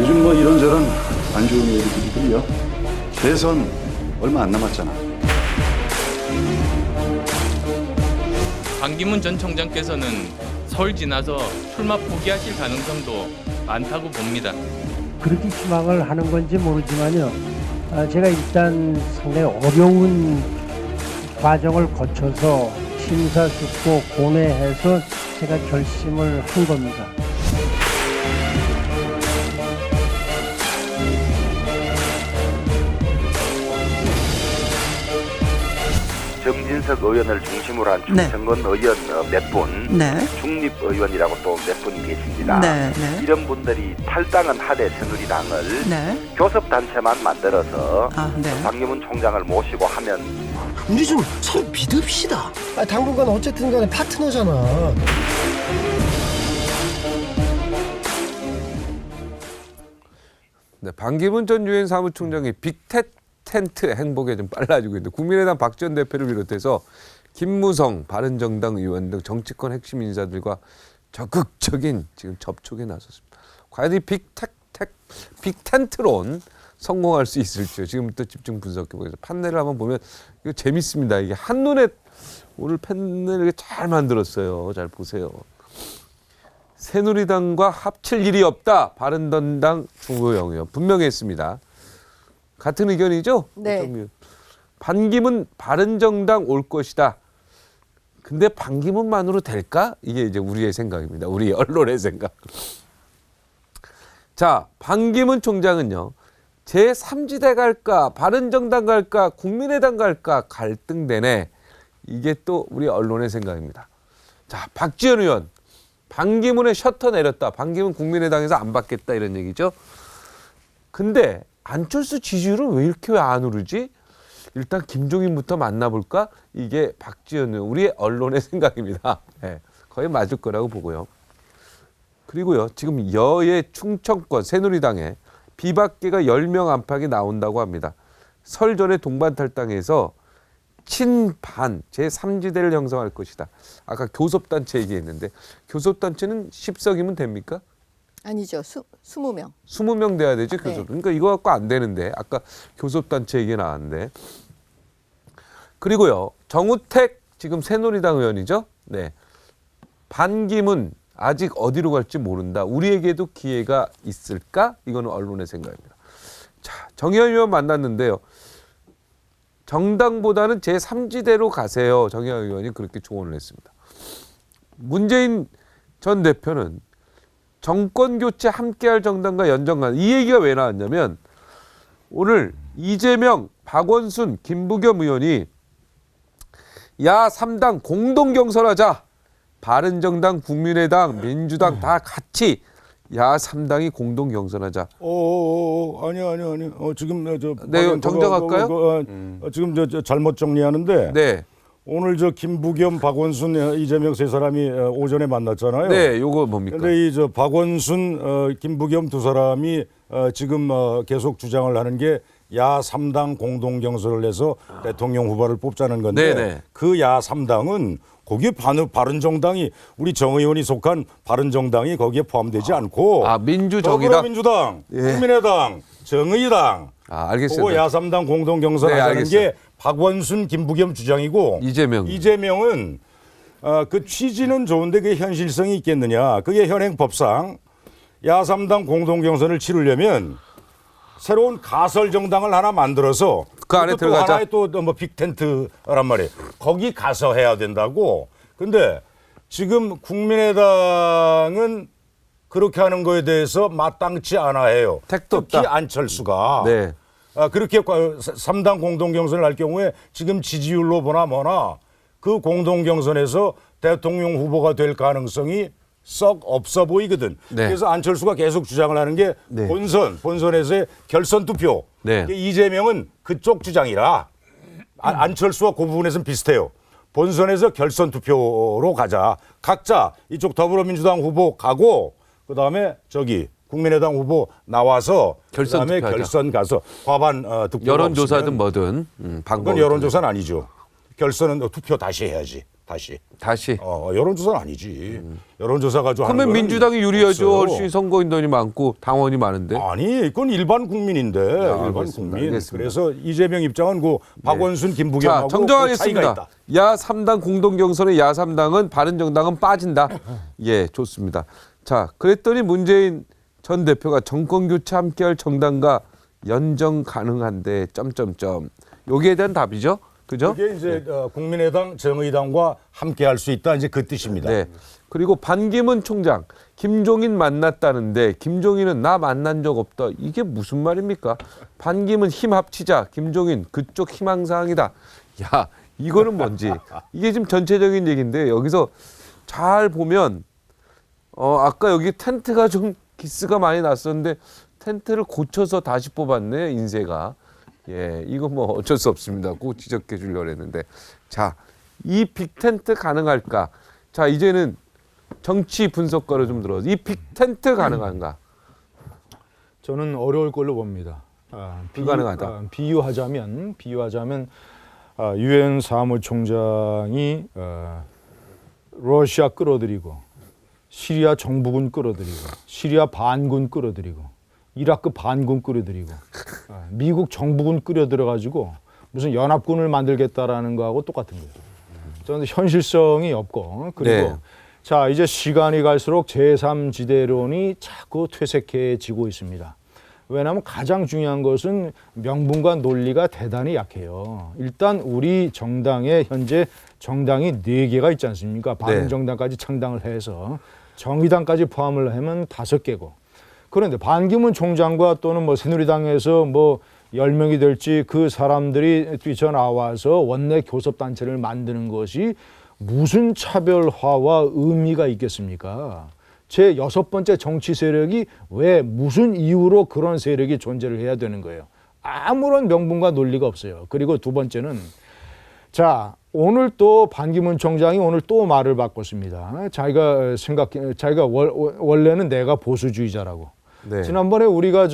요즘 뭐 이런저런 안 좋은 얘기들이 들려. 대선 얼마 안 남았잖아. 반기문 전 총장께서는 서울 지나서 출마 포기하실 가능성도 많다고 봅니다. 그렇게 희망을 하는 건지 모르지만요. 제가 일단 상당히 어려운 과정을 거쳐서 심사숙고 고뇌해서 제가 결심을 한 겁니다. 정진석 의원을 중심으로 한 중천건 의원 몇 분, 중립 의원이라고 또 몇 분 계십니다. 이런 분들이 탈당은 하되 새누리당을 교섭단체만 만들어서 반기문 총장을 모시고 하면 우리 좀 서로 믿읍시다. 당분간 어쨌든 간에 파트너잖아. 네, 반기문 전 유엔 사무총장이 빅텐트 행복에 좀 빨라지고 있는데 국민의당 박지원 대표를 비롯해서 김무성 바른정당 의원 등 정치권 핵심 인사들과 적극적인 지금 접촉에 나섰습니다. 과연 이 빅텐트론 성공할 수 있을지요. 지금부터 집중 분석해 보겠습니다. 판넬을 한번 보면 이거 재밌습니다. 이게 한눈에 오늘 판넬을 잘 만들었어요. 잘 보세요. 새누리당과 합칠 일이 없다. 바른정당 주호영 의원 분명히 했습니다. 같은 의견이죠? 네. 반기문 바른정당 올 것이다. 근데 반기문만으로 될까? 이게 이제 우리의 생각입니다. 우리 언론의 생각. 자, 반기문 총장은요. 제3지대 갈까? 바른정당 갈까? 국민의당 갈까? 갈등되네. 이게 또 우리 언론의 생각입니다. 자, 박지원 의원. 반기문의 셔터 내렸다. 반기문 국민의당에서 안 받겠다 이런 얘기죠. 근데 안철수 지지율은 왜 이렇게 안 오르지? 일단 김종인부터 만나볼까? 이게 박지원 의원, 우리의 언론의 생각입니다. 네, 거의 맞을 거라고 보고요. 그리고요, 지금 여의 충청권 새누리당에 비박계가 10명 안팎이 나온다고 합니다. 설 전에 동반 탈당해서 친반 제3지대를 형성할 것이다. 아까 교섭단체 얘기했는데 교섭단체는 10석이면 됩니까? 아니죠. 20명. 20명 돼야 되지 교섭. 네. 그러니까 이거 갖고 안 되는데 아까 교섭단체 얘기 나왔는데. 그리고요. 정우택 지금 새누리당 의원이죠. 네. 반기문 아직 어디로 갈지 모른다. 우리에게도 기회가 있을까? 이거는 언론의 생각입니다. 자, 정의원 의원 만났는데요. 정당보다는 제3지대로 가세요. 정의원 의원이 그렇게 조언을 했습니다. 문재인 전 대표는 정권 교체 함께할 정당과 연정관 이 얘기가 왜 나왔냐면 오늘 이재명, 박원순, 김부겸 의원이 야 3당 공동 경선하자. 바른정당, 국민의당, 민주당 다 같이 야 3당이 공동 경선하자. 아니. 지금 네, 정정할까요? 지금 저 잘못 정리하는데. 네. 오늘 저 김부겸, 박원순, 이재명 세 사람이 오전에 만났잖아요. 네, 요거 뭡니까? 근데 이 저 박원순, 김부겸 두 사람이 지금 계속 주장을 하는 게 야 3당 공동 경선을 해서 대통령 후보를 뽑자는 건데 네네. 그 야 3당은 거기에 바른정당이 우리 정 의원이 속한 바른정당이 거기에 포함되지 않고 민주정의당, 더불어민주당, 예. 국민의당, 정의당 알겠습니다. 그거 야 3당 공동 경선하자는 게 박원순, 김부겸 주장이고 이재명은 그 취지는 좋은데 그게 현실성이 있겠느냐. 그게 현행 법상 야 3당 공동 경선을 치르려면 새로운 가설 정당을 하나 만들어서 그 안에 또 들어가자. 하나의 또 뭐 빅텐트란 말이에요. 거기 가서 해야 된다고. 근데 지금 국민의당은 그렇게 하는 거에 대해서 마땅치 않아 해요. 택도 특히 없다. 안철수가. 네. 그렇게 3당 공동 경선을 할 경우에 지금 지지율로 보나 뭐나 그 공동 경선에서 대통령 후보가 될 가능성이 썩 없어 보이거든. 네. 그래서 안철수가 계속 주장을 하는 게 네. 본선에서의 결선 투표. 네. 이재명은 그쪽 주장이라 안철수와 그 부분에서는 비슷해요. 본선에서 결선 투표로 가자. 각자 이쪽 더불어민주당 후보 가고 그다음에 저기 국민의당 후보 나와서 그다음에 결선 가서 과반 득표 여론조사든 뭐든 그건 여론조사는 아니죠. 결선은 투표 다시 해야지. 다시. 여론조사는 아니지. 여론조사 가지고 그러면 민주당이 유리하죠. 훨씬 선거인단이 많고 당원이 많은데. 아니, 그건 일반 국민인데. 일반 국민. 알겠습니다. 그래서 이재명 입장은 그 박원순, 김부겸하고 정정하겠습니다. 차이가 있다. 야 3당 공동 경선의 야 3당은 바른정당은 빠진다. 예, 좋습니다. 자, 그랬더니 문재인 전 대표가 정권 교체 함께할 정당과 연정 가능한데 점점점. 여기에 대한 답이죠. 그죠? 그게 이제 국민의당, 정의당과 함께할 수 있다 이제 그 뜻입니다. 네. 그리고 반기문 총장, 김종인 만났다는데 김종인은 나 만난 적 없다. 이게 무슨 말입니까? 반기문 힘 합치자. 김종인 그쪽 희망사항이다. 야, 이거는 뭔지. 이게 지금 전체적인 얘기인데 여기서 잘 보면 아까 여기 텐트가 좀 기스가 많이 났었는데 텐트를 고쳐서 다시 뽑았네, 인쇄가. 예, 이거 뭐 어쩔 수 없습니다. 꼭 지적해 주려고 했는데. 자, 이 빅텐트 가능할까? 자, 이제는 정치 분석가로 좀 들어서 이 빅텐트 가능한가? 저는 어려울 걸로 봅니다. 불가능하다. 비유하자면 유엔 사무총장이 러시아 끌어들이고 시리아 정부군 끌어들이고 시리아 반군 끌어들이고 이라크 반군 끌어들이고 미국 정부군 끌어들여가지고 무슨 연합군을 만들겠다라는 거하고 똑같은 거예요. 저는 현실성이 없고 그리고 네. 자 이제 시간이 갈수록 제3지대론이 자꾸 퇴색해지고 있습니다. 왜냐하면 가장 중요한 것은 명분과 논리가 대단히 약해요. 일단 우리 정당에 현재 정당이 4개가 있지 않습니까? 바른정당까지 창당을 해서 정의당까지 포함을 하면 5개고 그런데 반기문 총장과 또는 뭐 새누리당에서 뭐 10명이 될지 그 사람들이 뛰쳐나와서 원내 교섭단체를 만드는 것이 무슨 차별화와 의미가 있겠습니까? 제 6번째 정치 세력이 왜 무슨 이유로 그런 세력이 존재를 해야 되는 거예요? 아무런 명분과 논리가 없어요. 그리고 2번째는 자 오늘 또 반기문 총장이 오늘 또 말을 바꿨습니다. 자기가 원래는 내가 보수주의자라고. 네. 지난번에 우리가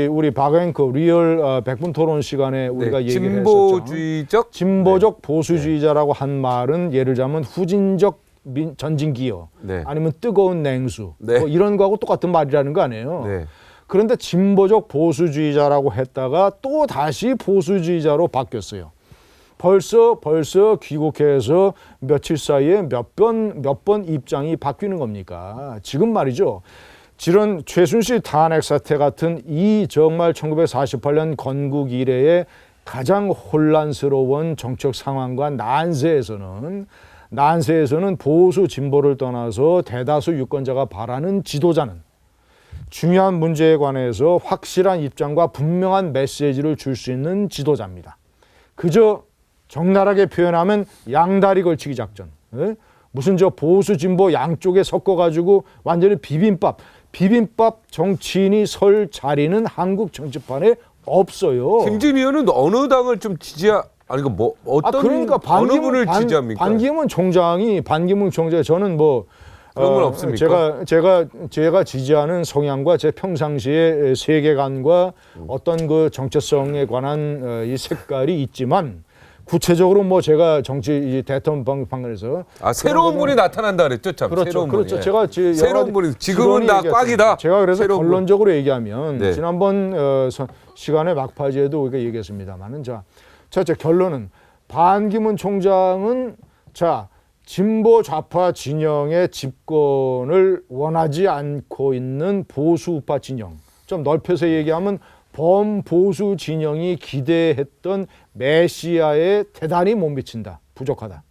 우리 박앵커 리얼 100분 토론 시간에 우리가 얘기를 진보주의적? 했었죠. 진보적 보수주의자라고 한 말은 예를 들자면 후진적 전진기여 아니면 뜨거운 냉수 뭐 이런 거하고 똑같은 말이라는 거 아니에요. 그런데 진보적 보수주의자라고 했다가 또 다시 보수주의자로 바뀌었어요. 벌써 귀국해서 며칠 사이에 몇 번 입장이 바뀌는 겁니까? 지금 말이죠. 지런 최순실 탄핵 사태 같은 이 정말 1948년 건국 이래의 가장 혼란스러운 정책 상황과 난세에서는 보수 진보를 떠나서 대다수 유권자가 바라는 지도자는 중요한 문제에 관해서 확실한 입장과 분명한 메시지를 줄 수 있는 지도자입니다. 그저 적나라하게 표현하면 양다리 걸치기 작전. 무슨 보수 진보 양쪽에 섞어가지고 완전히 비빔밥 정치인이 설 자리는 한국 정치판에 없어요. 김진 의원은 어느 당을 좀 어느 분을 지지합니까? 반기문 총장이 저는 뭐 그런 건 없습니까? 제가 지지하는 성향과 제 평상시의 세계관과 어떤 그 정체성에 관한 이 색깔이 있지만 구체적으로 뭐 제가 정치 대통령 방송에서 새로운 분이 나타난다 그랬죠, 참. 그렇죠. 제가 새로운 분이 지금은 다 꽉이다. 제가 그래서 결론적으로 얘기하면 지난번 시간에 막바지에도 우리가 얘기했습니다만은 자 결론은 반기문 총장은 진보 좌파 진영의 집권을 원하지 않고 있는 보수 우파 진영. 좀 넓혀서 얘기하면 범보수 진영이 기대했던 메시아에 대단히 못 미친다. 부족하다.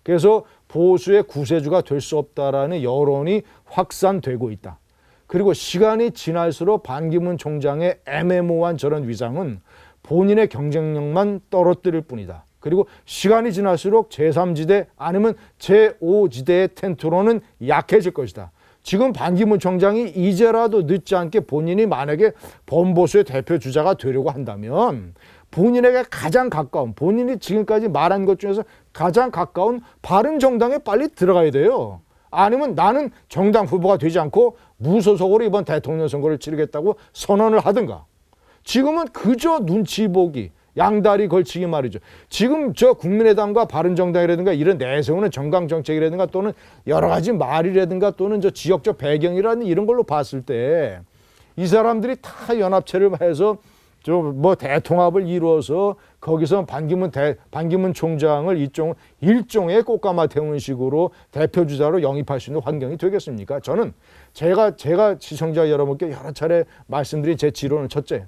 그래서 보수의 구세주가 될 수 없다라는 여론이 확산되고 있다. 그리고 시간이 지날수록 반기문 총장의 애매모호한 저런 위상은 본인의 경쟁력만 떨어뜨릴 뿐이다. 그리고 시간이 지날수록 제3지대 아니면 제5지대의 텐트로는 약해질 것이다. 지금 반기문 총장이 이제라도 늦지 않게 본인이 만약에 범보수의 대표 주자가 되려고 한다면 본인에게 가장 가까운 본인이 지금까지 말한 것 중에서 가장 가까운 바른정당에 빨리 들어가야 돼요. 아니면 나는 정당 후보가 되지 않고 무소속으로 이번 대통령 선거를 치르겠다고 선언을 하든가. 지금은 그저 눈치 보기 양다리 걸치기 말이죠. 지금 저 국민의당과 바른정당이라든가 이런 내세우는 정강정책이라든가 또는 여러 가지 말이라든가 또는 저 지역적 배경이라는 이런 걸로 봤을 때 이 사람들이 다 연합체를 해서 좀 뭐 대통합을 이루어서 거기서 반기문 총장을 일종의 꽃가마 태우는 식으로 대표 주자로 영입할 수 있는 환경이 되겠습니까? 저는 제가 시청자 여러분께 여러 차례 말씀드린 제 지론은 첫째,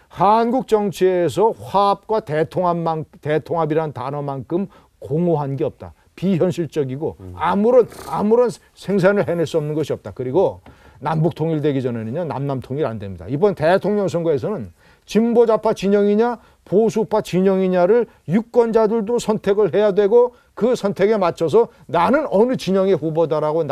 한국 정치에서 화합과 대통합이라는 단어만큼 공허한 게 없다. 비현실적이고 아무런 생산을 해낼 수 없는 것이 없다. 그리고 남북 통일되기 전에는요, 남남 통일 안 됩니다. 이번 대통령 선거에서는 진보 좌파 진영이냐 보수파 진영이냐를 유권자들도 선택을 해야 되고 그 선택에 맞춰서 나는 어느 진영의 후보다라고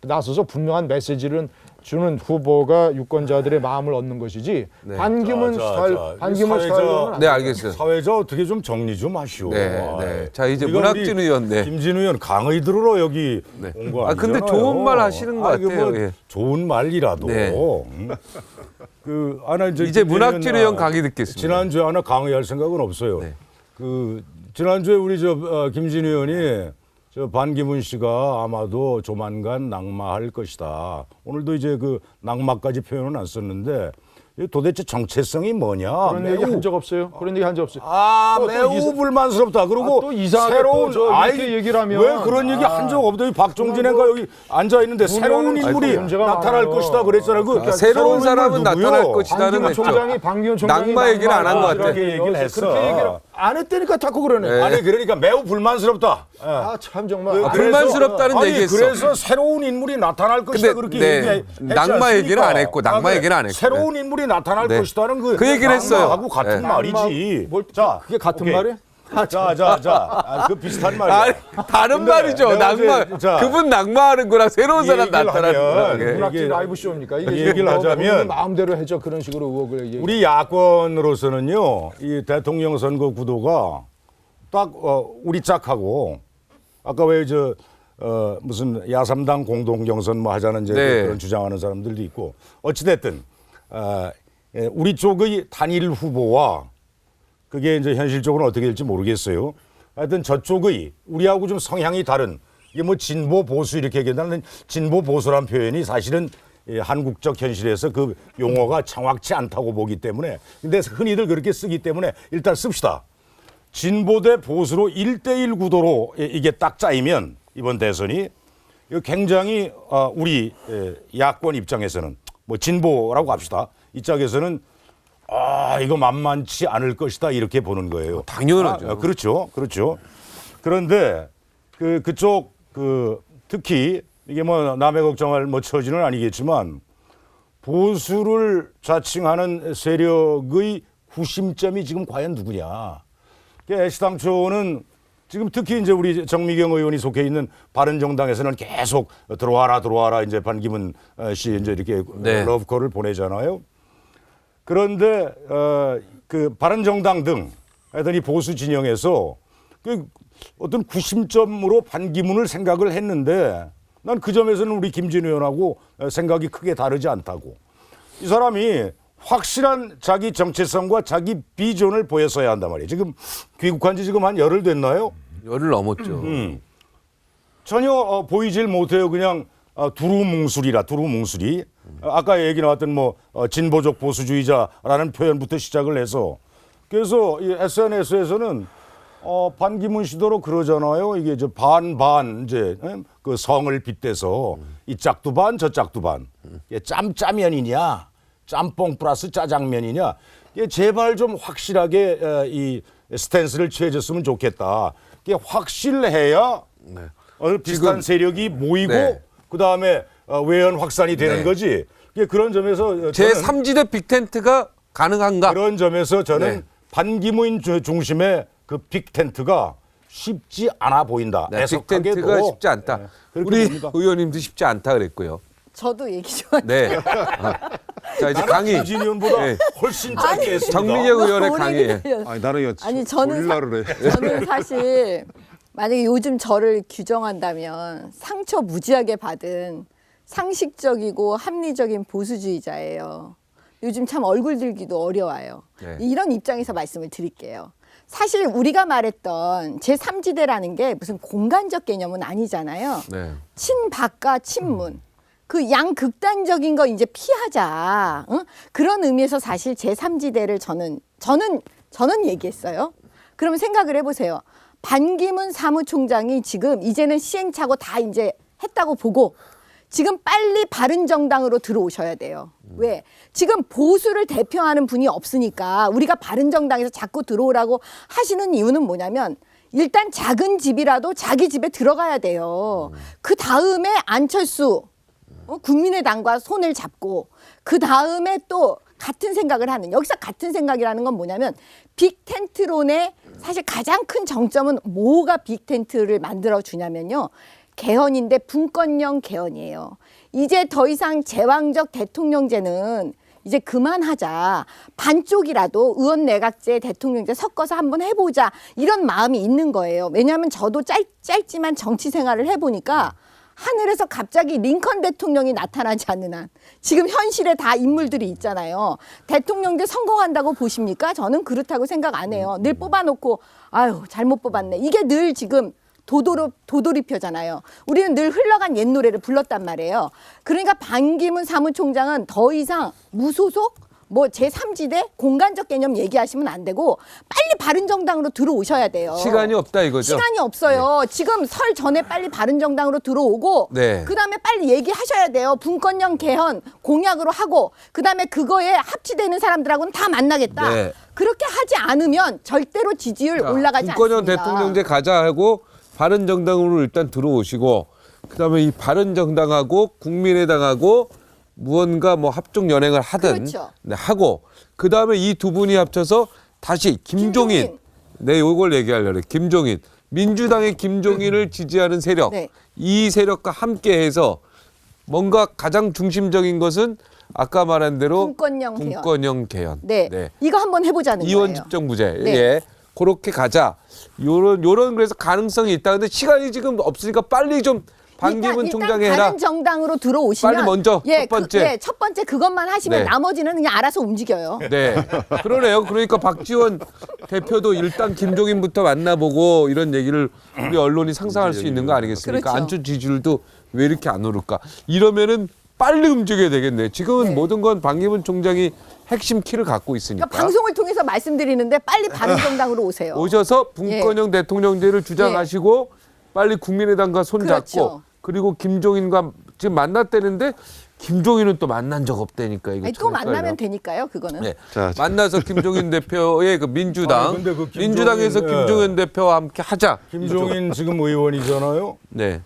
나서서 분명한 메시지를 주는 후보가 유권자들의 마음을 얻는 것이지. 네. 반기문 스타일로는 네, 알겠어요. 사회자 어떻게 좀 정리 좀 하시오. 네. 자, 이제 문학진 의원. 네. 김진우 의원 강의 들으러 여기 온 거 아니잖아요. 근데 좋은 말 하시는 것 같아요. 뭐 좋은 말이라도. 네. 이제 문학진 의원 강의 듣겠습니다. 지난주에 하나 강의할 생각은 없어요. 네. 지난주에 우리 김진우 의원이 반기문 씨가 아마도 조만간 낙마할 것이다. 오늘도 이제 그 낙마까지 표현은 안 썼는데 도대체 정체성이 뭐냐? 그런 얘기 한 적 없어요. 그런 얘기 한 적 없어요. 매우 불만스럽다. 그리고 또 이상하게 새로운 이렇게 얘기를 하면 왜 그런 얘기 한 적 없다. 박종진 애가 여기 앉아 있는데 새로운 인물이 나타날 것이다 그랬잖아요. 새로운 사람은 나타날 것이다는 했죠. 반기문 총장이 낙마 얘기는 안 한 것 같아요. 그렇게 얘기를 했어. 그렇게 얘기를 안 했다니까 자꾸 그러네. 네. 아니 그러니까 매우 불만스럽다. 참 정말. 불만스럽다는 얘기했어. 그래서 새로운 인물이 나타날 것이다 그렇게 얘기했지 낙마 얘기는 안 했고 낙마 얘기는 안 했고. 새로운 인물이 나타날 것이다는 그 얘기를 했어요. 하고 같은 말이지. 자, 그게 같은 말이야? 그 비슷한 말이야. 다른 말이죠. 낙마. 그분 낙마하는 거랑 새로운 사람 나타나는 거랑. 문학진 라이브 쇼입니까? 이게 얘기를 하자면 마음대로 해줘 그런 식으로 의혹을 얘기. 우리 야권으로서는요, 이 대통령 선거 구도가 딱 우리 짝하고 아까 왜 무슨 야삼당 공동 경선 뭐 하자는 이제 그런 주장하는 사람들도 있고 어찌 됐든 우리 쪽의 단일 후보와 그게 이제 현실적으로 어떻게 될지 모르겠어요. 하여튼 저쪽의 우리하고 좀 성향이 다른 이게 뭐 진보 보수 이렇게 얘기한다는 진보 보수란 표현이 사실은 한국적 현실에서 그 용어가 정확치 않다고 보기 때문에 근데 흔히들 그렇게 쓰기 때문에 일단 씁시다. 진보 대 보수로 1대1 구도로 이게 딱 짜이면 이번 대선이 굉장히 우리 야권 입장에서는 뭐 진보라고 합시다. 이 짝에서는 이거 만만치 않을 것이다 이렇게 보는 거예요. 당연하죠. 그렇죠. 그런데 그쪽 특히 이게 뭐 남의 걱정할 뭐 처지는 아니겠지만 보수를 자칭하는 세력의 구심점이 지금 과연 누구냐? 애시당초는 지금 특히 이제 우리 정미경 의원이 속해 있는 바른정당에서는 계속 들어와라 이제 반기문 씨 이제 이렇게 러브콜을 보내잖아요. 그런데 그 바른정당 등 하여튼 이 보수 진영에서 그 어떤 구심점으로 반기문을 생각을 했는데 난 그 점에서는 우리 김진우 의원하고 생각이 크게 다르지 않다고. 이 사람이 확실한 자기 정체성과 자기 비전을 보였어야 한단 말이에요. 지금 귀국한 지 지금 한 열흘 됐나요? 열흘 넘었죠. 전혀 보이질 못해요. 그냥 두루뭉술이. 아까 얘기 나왔던 뭐 진보적 보수주의자라는 표현부터 시작을 해서 그래서 이 SNS에서는 반기문 씨도로 그러잖아요. 이게 저 반반 이제 그 성을 빗대서 이 짝두 반 저 짝두 반. 짬짜면이냐 짬뽕 플러스 짜장면이냐. 제발 좀 확실하게 이 스탠스를 취해줬으면 좋겠다. 이게 확실해야 비슷한 세력이 모이고 그다음에 외연 확산이 되는 거지. 그런 점에서 제 3지대 빅텐트가 가능한가? 그런 점에서 저는 반기문 중심의 그 빅텐트가 쉽지 않아 보인다. 빅텐트가 쉽지 않다. 우리 봅니다. 의원님도 쉽지 않다 그랬고요. 저도 얘기 좀 할게요. 자 이제 강의. 김진우 의원보다 훨씬 짧게 했습니다. 정미경 의원의 강의. 저는 사실 만약에 요즘 저를 규정한다면 상처 무지하게 받은 상식적이고 합리적인 보수주의자예요. 요즘 참 얼굴 들기도 어려워요. 이런 입장에서 말씀을 드릴게요. 사실 우리가 말했던 제3지대라는 게 무슨 공간적 개념은 아니잖아요. 네. 친박과 친문. 그 양극단적인 거 이제 피하자. 응? 그런 의미에서 사실 제3지대를 저는 얘기했어요. 그러면 생각을 해보세요. 반기문 사무총장이 지금 이제는 시행착오 다 이제 했다고 보고 지금 빨리 바른정당으로 들어오셔야 돼요. 왜? 지금 보수를 대표하는 분이 없으니까 우리가 바른정당에서 자꾸 들어오라고 하시는 이유는 뭐냐면 일단 작은 집이라도 자기 집에 들어가야 돼요. 그 다음에 안철수 국민의당과 손을 잡고 그 다음에 또 같은 생각을 하는, 여기서 같은 생각이라는 건 뭐냐면 빅텐트론의 사실 가장 큰 정점은 뭐가 빅텐트를 만들어 주냐면요. 개헌인데 분권형 개헌이에요. 이제 더 이상 제왕적 대통령제는 이제 그만하자. 반쪽이라도 의원 내각제 대통령제 섞어서 한번 해보자. 이런 마음이 있는 거예요. 왜냐하면 저도 짧지만 정치 생활을 해보니까 하늘에서 갑자기 링컨 대통령이 나타나지 않는 한 지금 현실에 다 인물들이 있잖아요. 대통령제 성공한다고 보십니까? 저는 그렇다고 생각 안 해요. 늘 뽑아놓고 아유 잘못 뽑았네. 이게 늘 지금 도돌이표잖아요. 우리는 늘 흘러간 옛 노래를 불렀단 말이에요. 그러니까 반기문 사무총장은 더 이상 무소속 뭐 제3지대 공간적 개념 얘기하시면 안 되고 빨리 바른정당으로 들어오셔야 돼요. 시간이 없다 이거죠? 시간이 없어요. 네. 지금 설 전에 빨리 바른정당으로 들어오고 네. 그다음에 빨리 얘기하셔야 돼요. 분권형 개헌 공약으로 하고 그다음에 그거에 합치되는 사람들하고는 다 만나겠다. 네. 그렇게 하지 않으면 절대로 지지율 올라가지 분권형 않습니다. 대통령제 가자 하고 바른정당으로 일단 들어오시고 그다음에 이 바른정당하고 국민의당하고 무언가 뭐 합종 연행을 하든 그렇죠. 네, 하고 그다음에 이 두 분이 합쳐서 다시 김종인. 네, 요걸 얘기하려고 그래. 김종인. 민주당의 김종인을 지지하는 세력. 네. 이 세력과 함께해서 뭔가 가장 중심적인 것은 아까 말한 대로 분권형 개헌. 네. 네. 이거 한번 해보자는 이원 거예요. 집정부제. 네. 예. 그렇게 가자. 요런 그래서 가능성이 있다. 근데 시간이 지금 없으니까 빨리 좀 반기문 총장이 해라. 다른 정당으로 들어오시면 빨리 먼저 첫 번째. 첫 번째 그것만 하시면 네. 나머지는 그냥 알아서 움직여요. 네, 그러네요. 그러니까 박지원 대표도 일단 김종인부터 만나보고 이런 얘기를 우리 언론이 상상할 수 있는 거 아니겠습니까? 그렇죠. 안철수 지지율도 왜 이렇게 안 오를까? 이러면은 빨리 움직여야 되겠네. 지금은 네. 모든 건 반기문 총장이 핵심 키를 갖고 있으니까. 그러니까 방송을 통해서 말씀드리는데 빨리 바른정당으로 오세요. 오셔서 분권형 대통령제를 주장하시고 빨리 국민의당과 손잡고 그렇죠. 그리고 김종인과 지금 만났다는데 김종인은 또 만난 적 없다니까 이거. 아니, 또 만나면 되니까요, 그거는. 네. 만나서 김종인 대표의 그 민주당, 민주당에서 김종인 대표와 함께 하자. 김종인 지금 의원이잖아요. 네.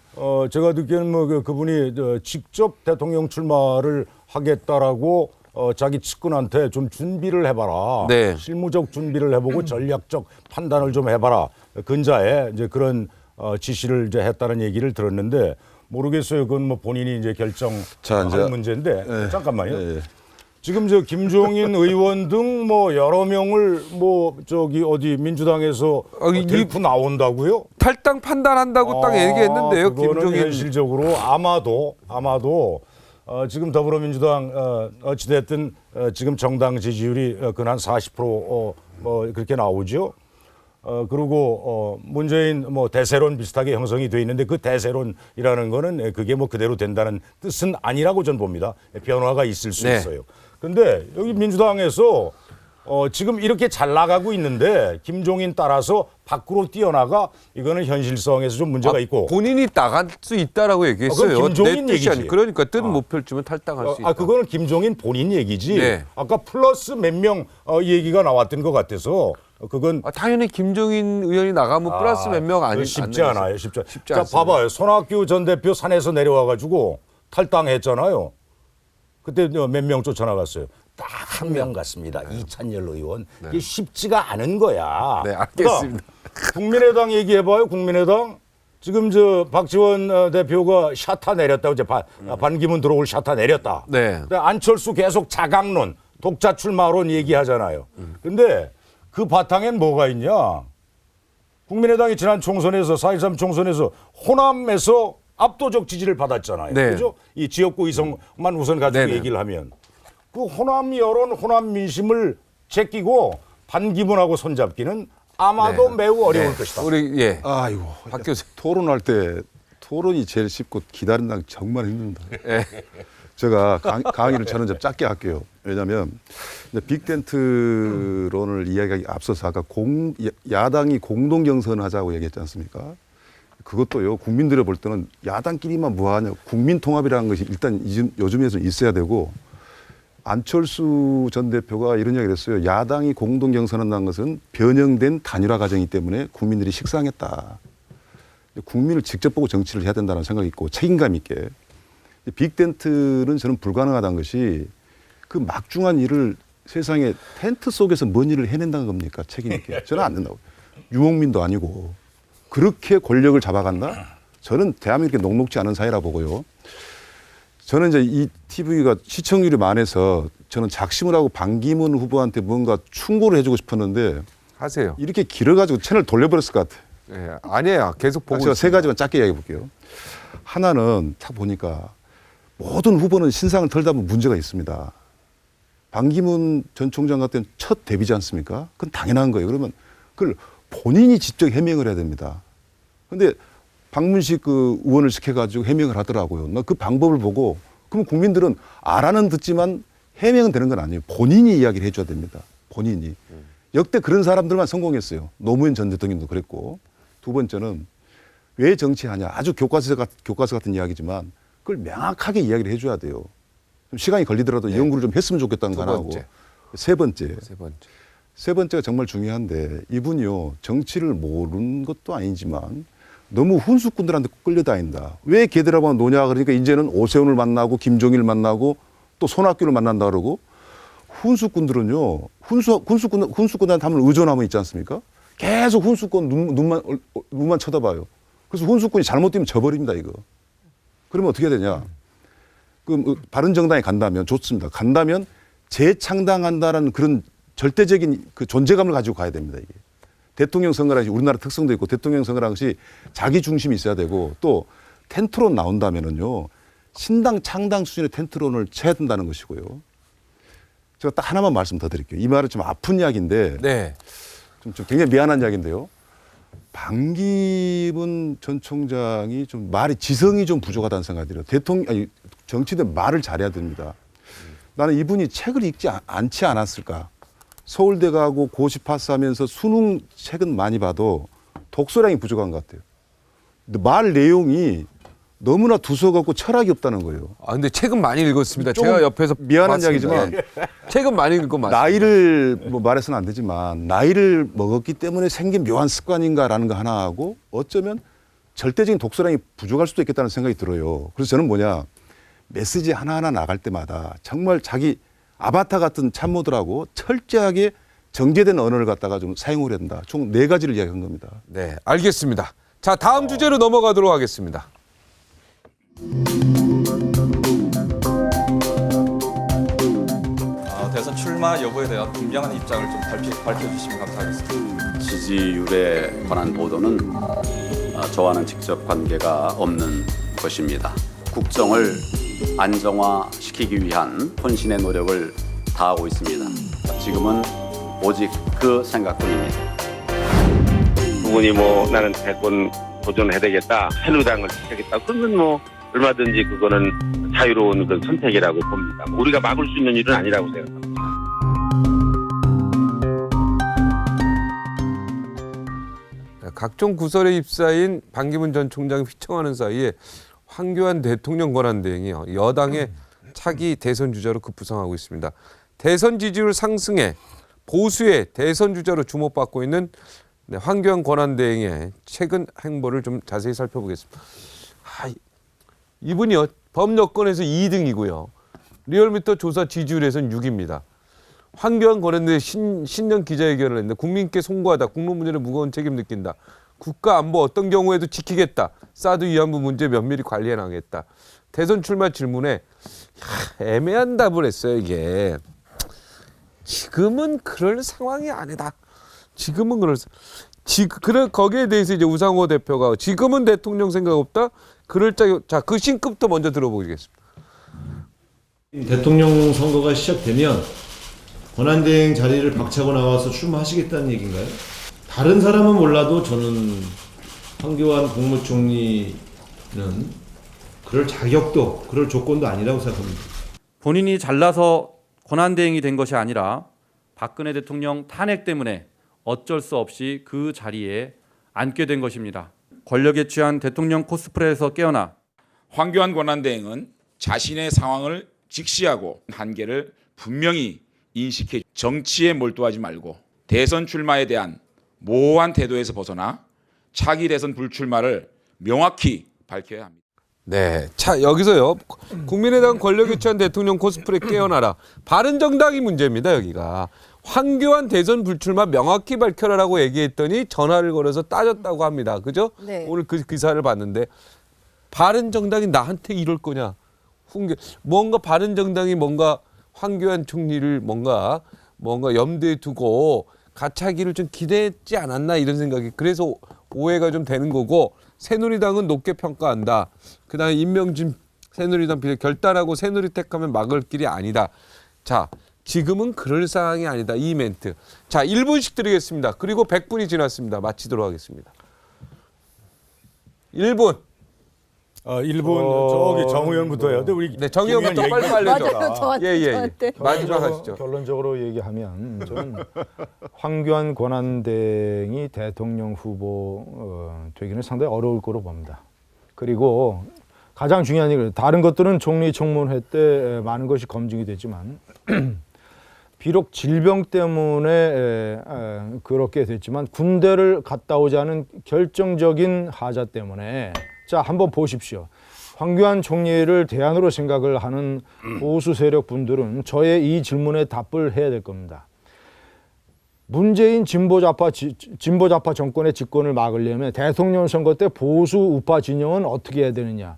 제가 듣기에는 뭐 그분이 직접 대통령 출마를 하겠다라고 자기 측근한테 좀 준비를 해봐라. 네. 실무적 준비를 해보고 전략적 판단을 좀 해봐라. 근자에 이제 그런 지시를 이제 했다는 얘기를 들었는데 모르겠어요. 그건 뭐 본인이 이제 결정하는 문제인데 네. 잠깐만요. 네. 지금 저 김종인 의원 등 뭐 여러 명을 뭐 저기 어디 민주당에서 들고 나온다고요? 탈당 판단한다고 딱 얘기했는데요. 그거는 김종인. 현실적으로 아마도 지금 더불어민주당 어찌됐든 지금 정당 지지율이 근한 40% 뭐 그렇게 나오죠. 그리고 문재인 뭐 대세론 비슷하게 형성이 돼 있는데 그 대세론이라는 거는 그게 뭐 그대로 된다는 뜻은 아니라고 전 봅니다. 변화가 있을 수 네. 있어요. 근데 여기 민주당에서 지금 이렇게 잘 나가고 있는데 김종인 따라서 밖으로 뛰어나가 이거는 현실성에서 좀 문제가 있고 본인이 나갈 수 있다라고 얘기했어요. 그건 김종인 내 뜻이 얘기지. 그러니까 뜻은 못 펼치면 탈당할 수 있다. 그거는 김종인 본인 얘기지. 네. 아까 플러스 몇 명 얘기가 나왔던 것 같아서 그건 당연히 김종인 의원이 나가면 플러스 몇 명 아니 쉽지 않아요. 쉽지 않습니다. 봐봐요. 손학규 전 대표 산에서 내려와가지고 탈당했잖아요. 그때 몇 명 쫓아나갔어요. 딱 한 명 갔습니다. 이찬열 의원. 이게 쉽지가 않은 거야. 네, 알겠습니다. 그러니까 국민의당 얘기해봐요. 국민의당. 지금 저 박지원 대표가 샤타 내렸다고 이제 반기문 들어올 샤타 내렸다. 네. 근데 안철수 계속 자강론, 독자 출마론 얘기하잖아요. 근데 그 바탕엔 뭐가 있냐? 국민의당이 지난 총선에서 4.13 총선에서 호남에서 압도적 지지를 받았잖아요. 네. 그죠? 이 지역구 이성만 우선 가지고 네네. 얘기를 하면 그 호남 여론, 호남 민심을 제끼고 반기문하고 손잡기는 아마도 매우 어려울 것이다. 우리 예. 아이고. 박 교수. 토론할 때 토론이 제일 쉽고 기다린다는 게 정말 힘듭니다. 제가 강의를 저는 좀 짧게 할게요. 왜냐하면 빅텐트론을 이야기하기 앞서서 아까 야당이 공동 경선하자고 얘기했지 않습니까? 그것도요, 국민들이 볼 때는 야당끼리만 뭐하냐, 국민 통합이라는 것이 일단 요즘에서 있어야 되고, 안철수 전 대표가 이런 이야기를 했어요. 야당이 공동 경선한다는 것은 변형된 단일화 과정이기 때문에 국민들이 식상했다. 국민을 직접 보고 정치를 해야 된다는 생각이 있고 책임감 있게. 빅텐트는 저는 불가능하다는 것이 그 막중한 일을 세상에 텐트 속에서 뭔 일을 해낸다는 겁니까? 책임 있게. 저는 안 된다고. 유목민도 아니고. 그렇게 권력을 잡아간다? 저는 대한민국이 녹록지 않은 사회라 보고요. 저는 이제 이 TV가 시청률이 많아서 저는 작심을 하고 반기문 후보한테 뭔가 충고를 해주고 싶었는데 하세요. 이렇게 길어가지고 채널 돌려버렸을 것 같아요. 네, 아니에요. 계속 보고 제가 세 가지만 짧게 이야기해 볼게요. 하나는 딱 보니까 모든 후보는 신상을 털다 보면 문제가 있습니다. 반기문 전 총장 같은 첫 데뷔지 않습니까? 그건 당연한 거예요. 그러면 그걸 본인이 직접 해명을 해야 됩니다. 그런데 박문식 그 의원을 시켜가지고 해명을 하더라고요. 나 그 방법을 보고 그러면 국민들은 알아는 듣지만 해명은 되는 건 아니에요. 본인이 이야기를 해줘야 됩니다. 본인이. 역대 그런 사람들만 성공했어요. 노무현 전 대통령도 그랬고. 두 번째는 왜 정치하냐. 아주 교과서 같은 이야기지만 그걸 명확하게 이야기를 해줘야 돼요. 좀 시간이 걸리더라도 연구를 좀 했으면 좋겠다는 거 하나고. 세 번째가 정말 중요한데 이분이요. 정치를 모르는 것도 아니지만 너무 훈수꾼들한테 끌려다닌다. 왜 걔들하고 노냐 그러니까 이제는 오세훈을 만나고 김종일 만나고 또 손학규를 만난다 그러고 훈수꾼들은요. 훈수꾼한테 하면 의존하면 있지 않습니까? 계속 훈수꾼 눈만 쳐다봐요. 그래서 훈수꾼이 잘못되면 져버립니다 이거. 그러면 어떻게 되냐. 그럼 바른정당에 간다면 좋습니다. 간다면 재창당한다라는 그런 절대적인 그 존재감을 가지고 가야 됩니다 이게. 대통령 선거라는 우리나라 특성도 있고 대통령 선거라는 것이 자기 중심이 있어야 되고 또 텐트론 나온다면은요 신당 창당 수준의 텐트론을 쳐야 된다는 것이고요. 제가 딱 하나만 말씀 더 드릴게요. 이 말은 좀 아픈 이야기인데 네. 좀 굉장히 미안한 이야기인데요. 반기문 전 총장이 좀 말이 지성이 좀 부족하다는 생각이 들어요. 정치인들 말을 잘해야 됩니다. 나는 이분이 책을 읽지 않지 않았을까. 서울대 가고 고시 파스하면서 수능 책은 많이 봐도 독서량이 부족한 것 같아요. 근데 말 내용이 너무나 두서갖고 철학이 없다는 거예요. 아 근데 책은 많이 읽었습니다. 제가 옆에서 미안한 봤습니다. 이야기지만 책은 많이 읽고 맞습니다. 나이를 뭐 말해서는 안 되지만 나이를 먹었기 때문에 생긴 묘한 습관인가라는 거 하나 하고 어쩌면 절대적인 독서량이 부족할 수도 있겠다는 생각이 들어요. 그래서 저는 메시지 하나하나 나갈 때마다 정말 자기 아바타 같은 참모들하고 철저하게 정제된 언어를 갖다가 좀 사용을 해야 된다. 총 4가지를 이야기한 겁니다. 네, 알겠습니다. 자, 다음 주제로 넘어가도록 하겠습니다. 대선 출마 여부에 대한 분명한 입장을 좀 밝혀주시면 감사하겠습니다. 지지율에 관한 보도는 저와는 직접 관계가 없는 것입니다. 국정을 안정화시키기 위한 혼신의 노력을 다하고 있습니다. 지금은 오직 그 생각뿐입니다. 그분이 나는 대권 도전해야 되겠다, 새누리당을 지키겠다. 그러면 얼마든지 그거는 자유로운 그 선택이라고 봅니다. 우리가 막을 수 있는 일은 아니라고 생각합니다. 각종 구설에 휩싸인 반기문 전 총장이 휘청하는 사이에 황교안 대통령 권한대행이요. 여당의 차기 대선 주자로 급부상하고 있습니다. 대선 지지율 상승에 보수의 대선 주자로 주목받고 있는 황교안 권한대행의 최근 행보를 좀 자세히 살펴보겠습니다. 이분이요. 범여권에서 2등이고요. 리얼미터 조사 지지율에서는 6위입니다. 황교안 권한대행 신년 기자회견을 했는데 국민께 송구하다. 국론 문제는 무거운 책임 느낀다. 국가 안보 어떤 경우에도 지키겠다. 사드 위안부 문제 면밀히 관리해 나가겠다. 대선 출마 질문에 애매한 답을 했어요. 이게 지금은 그럴 상황이 아니다. 지금은 거기에 대해서 이제 우상호 대표가 지금은 대통령 생각 없다. 자, 그 신급부터 먼저 들어보겠습니다. 대통령 선거가 시작되면 권한대행 자리를 박차고 나와서 출마하시겠다는 얘기인가요? 다른 사람은 몰라도 저는 황교안 국무총리는 그럴 자격도 그럴 조건도 아니라고 생각합니다. 본인이 잘나서 권한대행이 된 것이 아니라 박근혜 대통령 탄핵 때문에 어쩔 수 없이 그 자리에 앉게 된 것입니다. 권력에 취한 대통령 코스프레에서 깨어나 황교안 권한대행은 자신의 상황을 직시하고 한계를 분명히 인식해 정치에 몰두하지 말고 대선 출마에 대한 모호한 태도에서 벗어나 차기 대선 불출마를 명확히 밝혀야 합니다. 네, 자 여기서요 국민의당 권력에 취한 대통령 코스프레 깨어나라. 바른정당이 문제입니다. 여기가 황교안 대선 불출마 명확히 밝혀라라고 얘기했더니 전화를 걸어서 따졌다고 합니다. 그죠? 네. 오늘 그 기사를 봤는데 바른정당이 나한테 이럴 거냐? 뭔가 바른정당이 뭔가 황교안 총리를 뭔가 염두에 두고 가차기를 좀 기대했지 않았나 이런 생각이 그래서 오해가 좀 되는 거고 새누리당은 높게 평가한다. 그다음에 임명진 새누리당 비례 결단하고 새누리 택하면 막을 길이 아니다. 자 지금은 그럴 상황이 아니다. 이 멘트. 자 1분씩 드리겠습니다. 그리고 100분이 지났습니다. 마치도록 하겠습니다. 1분. 1분 저기 정 의원부터 해야 돼. 우리 네, 정 의원부터 빨리빨리 맞아요. 예. 마지막 하시죠. 결론적으로 얘기하면 저는 황교안 권한대행이 대통령 후보 되기는 상당히 어려울 거로 봅니다. 그리고 가장 중요한 얘기는 다른 것들은 총리 청문회 때 많은 것이 검증이 됐지만 비록 질병 때문에 그렇게 됐지만 군대를 갔다 오자는 결정적인 하자 때문에 자, 한번 보십시오. 황교안 총리를 대안으로 생각을 하는 보수 세력 분들은 저의 이 질문에 답을 해야 될 겁니다. 문재인 진보좌파 정권의 집권을 막으려면 대통령 선거 때 보수 우파 진영은 어떻게 해야 되느냐.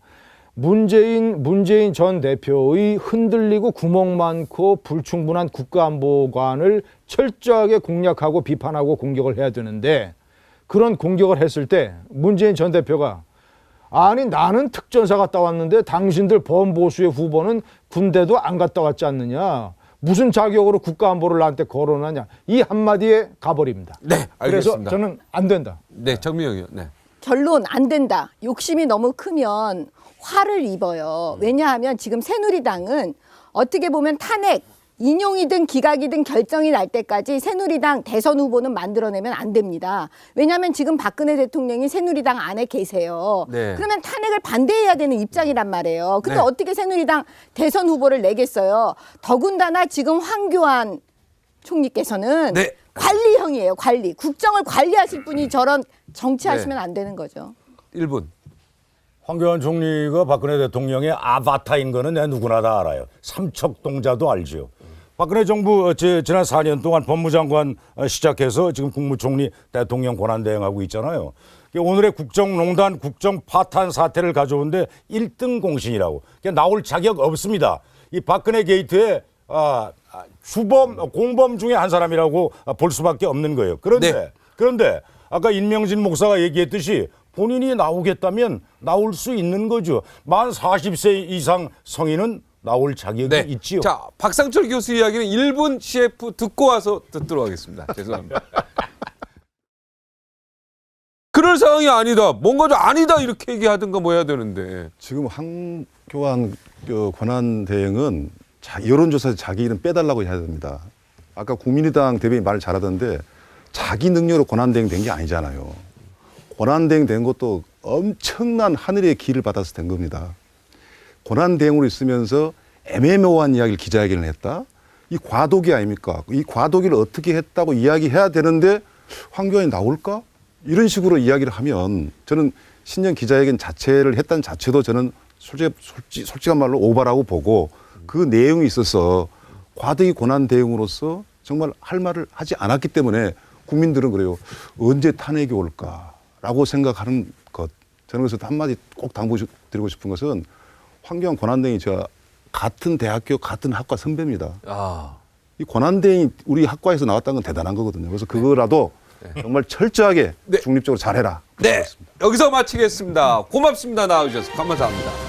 문재인 전 대표의 흔들리고 구멍 많고 불충분한 국가안보관을 철저하게 공략하고 비판하고 공격을 해야 되는데 그런 공격을 했을 때 문재인 전 대표가 아니 나는 특전사 갔다 왔는데 당신들 범보수의 후보는 군대도 안 갔다 왔지 않느냐. 무슨 자격으로 국가안보를 나한테 거론하냐. 이 한마디에 가버립니다. 네, 알겠습니다. 그래서 저는 안 된다. 네, 정미영 의원. 네. 결론 안 된다. 욕심이 너무 크면 화를 입어요. 왜냐하면 지금 새누리당은 어떻게 보면 탄핵, 인용이든 기각이든 결정이 날 때까지 새누리당 대선 후보는 만들어내면 안 됩니다. 왜냐하면 지금 박근혜 대통령이 새누리당 안에 계세요. 네. 그러면 탄핵을 반대해야 되는 입장이란 말이에요. 근데 네. 어떻게 새누리당 대선 후보를 내겠어요. 더군다나 지금 황교안 총리께서는 네. 관리형이에요. 관리. 국정을 관리하실 분이 저런 정치하시면 안 되는 거죠. 1분. 황교안 총리가 박근혜 대통령의 아바타인 거는 내 누구나 다 알아요. 삼척동자도 알죠. 박근혜 정부 지난 4년 동안 법무장관 시작해서 지금 국무총리 대통령 권한대행하고 있잖아요. 오늘의 국정농단 국정파탄 사태를 가져온데 1등 공신이라고. 나올 자격 없습니다. 이 박근혜 게이트의 공범 중에 한 사람이라고 볼 수밖에 없는 거예요. 그런데 아까 임명진 목사가 얘기했듯이 본인이 나오겠다면 나올 수 있는 거죠. 만 40세 이상 성인은 나올 자격이 있지요. 자, 박상철 교수 이야기는 1분 CF 듣고 와서 듣도록 하겠습니다. 죄송합니다. 그럴 상황이 아니다. 뭔가 좀 아니다 이렇게 얘기하든가 뭐 해야 되는데. 지금 황교안 권한대행은 여론조사에서 자기 이름 빼달라고 해야 됩니다. 아까 국민의당 대변인 말 잘하던데 자기 능력으로 권한대행 된 게 아니잖아요. 권한대행 된 것도 엄청난 하늘의 기를 받아서 된 겁니다. 권한대행으로 있으면서 애매모호한 이야기를 기자회견을 했다? 이 과도기 아닙니까? 이 과도기를 어떻게 했다고 이야기해야 되는데 황교안이 나올까? 이런 식으로 이야기를 하면 저는 신년 기자회견 자체를 했다는 자체도 저는 솔직한 말로 오바라고 보고 그 내용이 있어서 과도기 권한대행으로서 정말 할 말을 하지 않았기 때문에 국민들은 그래요. 언제 탄핵이 올까라고 생각하는 것. 저는 그래서 한마디 꼭 당부드리고 싶은 것은 황교안 권한대행이 제가 같은 대학교 같은 학과 선배입니다. 이 권한대행이 우리 학과에서 나왔다는 건 대단한 거거든요. 그래서 그거라도 정말 철저하게 중립적으로 잘해라. 네, 여기서 마치겠습니다. 고맙습니다. 나와주셔서 감사합니다.